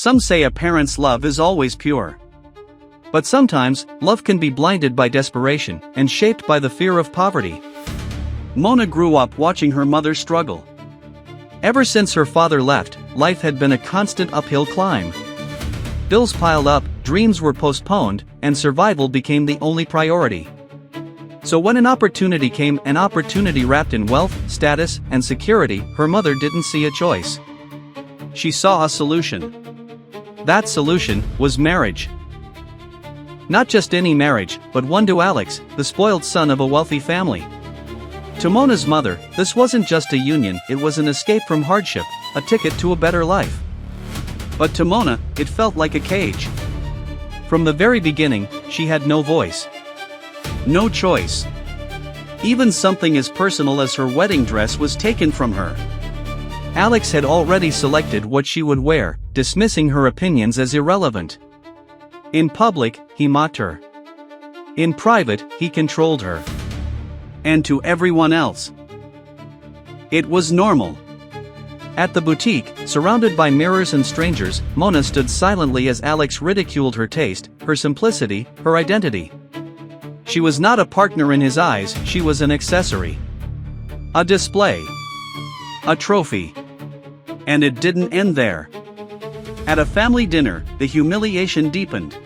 Some say a parent's love is always pure. But sometimes, love can be blinded by desperation and shaped by the fear of poverty. Mona grew up watching her mother struggle. Ever since her father left, life had been a constant uphill climb. Bills piled up, dreams were postponed, and survival became the only priority. So when an opportunity came, an opportunity wrapped in wealth, status, and security, her mother didn't see a choice. She saw a solution. That solution was marriage. Not just any marriage, but one to Alex, the spoiled son of a wealthy family. To Mona's mother, this wasn't just a union, it was an escape from hardship, a ticket to a better life. But to Mona, it felt like a cage. From the very beginning, she had no voice. No choice. Even something as personal as her wedding dress was taken from her. Alex had already selected what she would wear, dismissing her opinions as irrelevant. In public, he mocked her. In private, he controlled her. And to everyone else, it was normal. At the boutique, surrounded by mirrors and strangers, Mona stood silently as Alex ridiculed her taste, her simplicity, her identity. She was not a partner in his eyes, she was an accessory. A display. A trophy. And it didn't end there. At a family dinner, the humiliation deepened.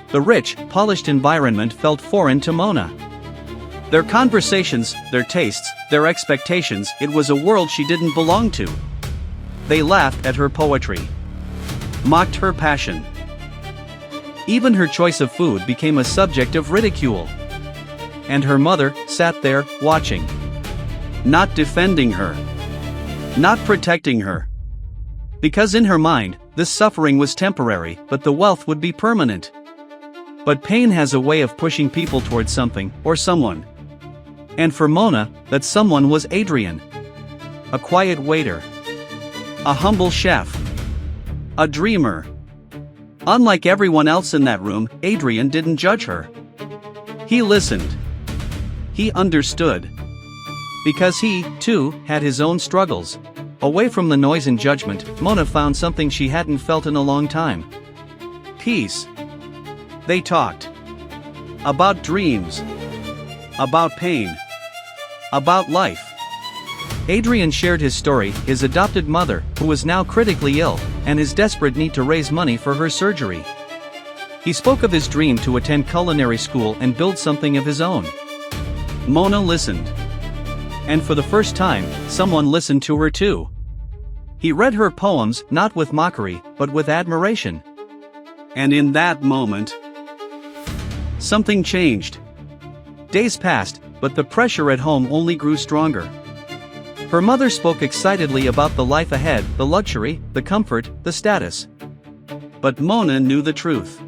The rich, polished environment felt foreign to Mona. Their conversations, their tastes, their expectations, it was a world she didn't belong to. They laughed at her poetry. Mocked her passion. Even her choice of food became a subject of ridicule. And her mother sat there, watching. Not defending her. Not protecting her. Because in her mind, this suffering was temporary, but the wealth would be permanent. But pain has a way of pushing people towards something, or someone. And for Mona, that someone was Adrian. A quiet waiter. A humble chef. A dreamer. Unlike everyone else in that room, Adrian didn't judge her. He listened. He understood. Because he, too, had his own struggles. Away from the noise and judgment, Mona found something she hadn't felt in a long time. Peace. They talked. About dreams. About pain. About life. Adrian shared his story, his adopted mother, who was now critically ill, and his desperate need to raise money for her surgery. He spoke of his dream to attend culinary school and build something of his own. Mona listened. And for the first time, someone listened to her too. He read her poems, not with mockery, but with admiration. And in that moment, something changed. Days passed, but the pressure at home only grew stronger. Her mother spoke excitedly about the life ahead, the luxury, the comfort, the status. But Mona knew the truth.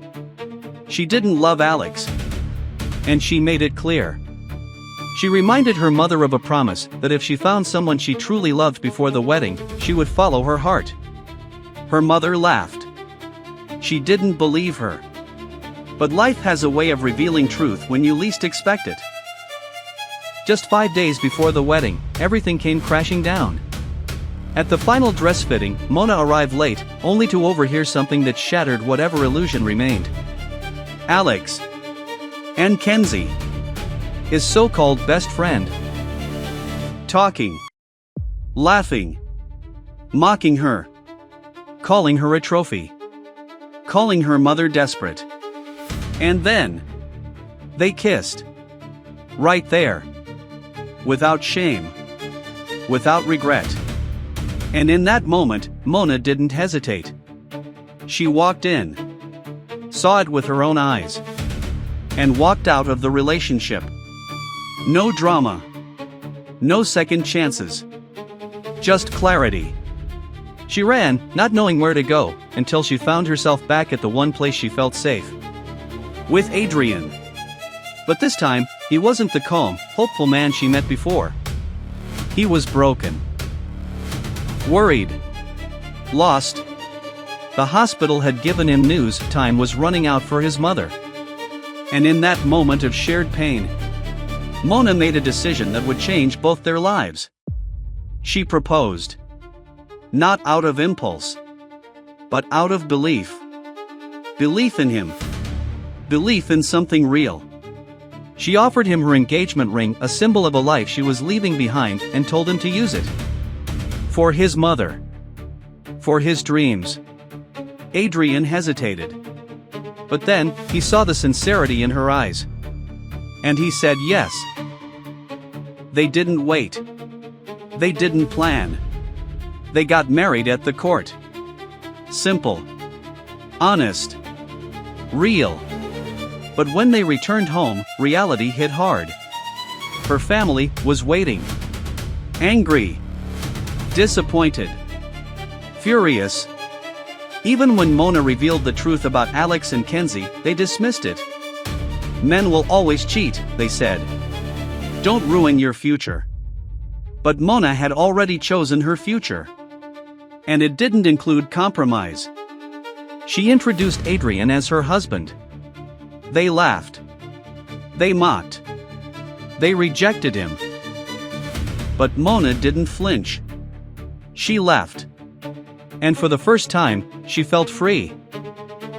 She didn't love Alex. And she made it clear. She reminded her mother of a promise, that if she found someone she truly loved before the wedding, she would follow her heart. Her mother laughed. She didn't believe her. But life has a way of revealing truth when you least expect it. Just 5 days before the wedding, everything came crashing down. At the final dress fitting, Mona arrived late, only to overhear something that shattered whatever illusion remained. Alex and Kenzie, his so-called best friend, talking, laughing, mocking her, calling her a trophy, calling her mother desperate. And then, they kissed. Right there. Without shame. Without regret. And in that moment, Mona didn't hesitate. She walked in. Saw it with her own eyes. And walked out of the relationship. No drama. No second chances. Just clarity. She ran, not knowing where to go, until she found herself back at the one place she felt safe. With Adrian. But this time, he wasn't the calm, hopeful man she met before. He was broken. Worried. Lost. The hospital had given him news time was running out for his mother. And in that moment of shared pain, Mona made a decision that would change both their lives. She proposed. Not out of impulse. but out of belief. Belief in him. Belief in something real. She offered him her engagement ring, a symbol of a life she was leaving behind, and told him to use it. For his mother. For his dreams. Adrian hesitated. But then, he saw the sincerity in her eyes. And he said yes. They didn't wait. They didn't plan. They got married at the court. Simple. Honest. Real. But when they returned home, reality hit hard. Her family was waiting. Angry. Disappointed. Furious. Even when Mona revealed the truth about Alex and Kenzie, they dismissed it. Men will always cheat, they said. Don't ruin your future. But Mona had already chosen her future. And it didn't include compromise. She introduced Adrian as her husband. They laughed. They mocked. They rejected him. But Mona didn't flinch. She left. And for the first time, she felt free.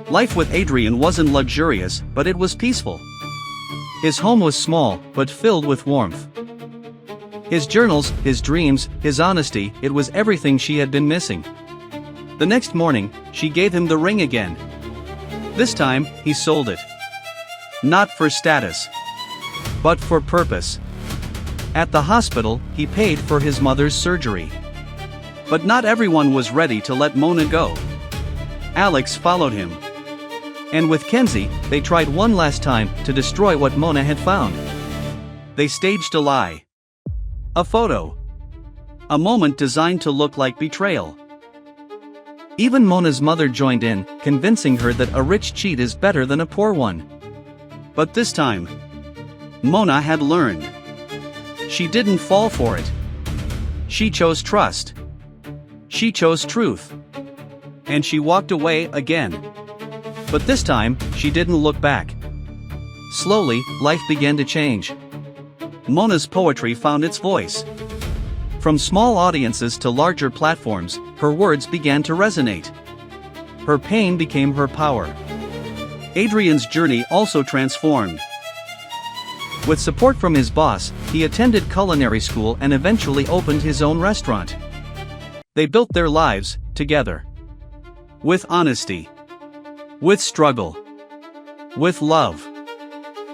Life with Adrian wasn't luxurious, but it was peaceful. His home was small, but filled with warmth. His journals, his dreams, his honesty, it was everything she had been missing. The next morning, she gave him the ring again. This time, he sold it. Not for status, but for purpose. At the hospital, he paid for his mother's surgery. But not everyone was ready to let Mona go. Alex followed him. And with Kenzie, they tried one last time to destroy what Mona had found. They staged a lie. A photo. A moment designed to look like betrayal. Even Mona's mother joined in, convincing her that a rich cheat is better than a poor one. But this time, Mona had learned. She didn't fall for it. She chose trust. She chose truth. And she walked away again. But this time, she didn't look back. Slowly, life began to change. Mona's poetry found its voice. From small audiences to larger platforms, her words began to resonate. Her pain became her power. Adrian's journey also transformed. With support from his boss, he attended culinary school and eventually opened his own restaurant. They built their lives together. With honesty. With struggle. With love.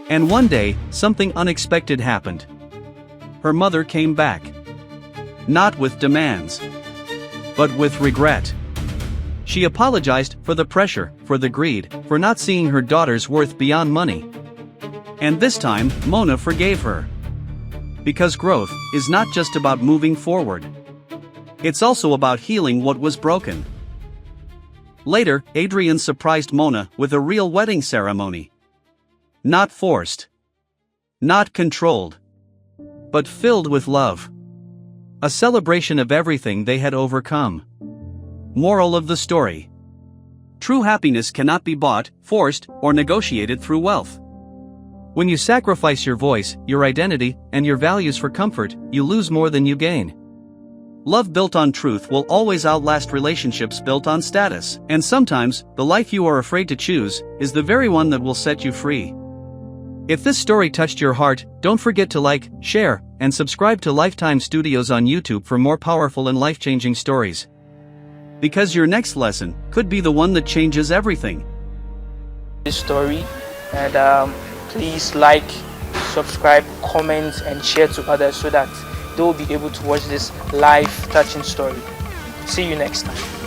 And one day, something unexpected happened. Her mother came back. Not with demands, but with regret. She apologized for the pressure, for the greed, for not seeing her daughter's worth beyond money. And this time, Mona forgave her. Because growth is not just about moving forward. It's also about healing what was broken. Later, Adrian surprised Mona with a real wedding ceremony. Not forced. Not controlled. But filled with love. A celebration of everything they had overcome. Moral of the story. True happiness cannot be bought, forced, or negotiated through wealth. When you sacrifice your voice, your identity, and your values for comfort, you lose more than you gain. Love built on truth will always outlast relationships built on status. And sometimes, the life you are afraid to choose is the very one that will set you free. If this story touched your heart, don't forget to like, share, and subscribe to Lifetime Studios on YouTube for more powerful and life-changing stories. Because your next lesson could be the one that changes everything. This story, and please like, subscribe, comment, and share to others so that they will be able to watch this life touching story. See you next time.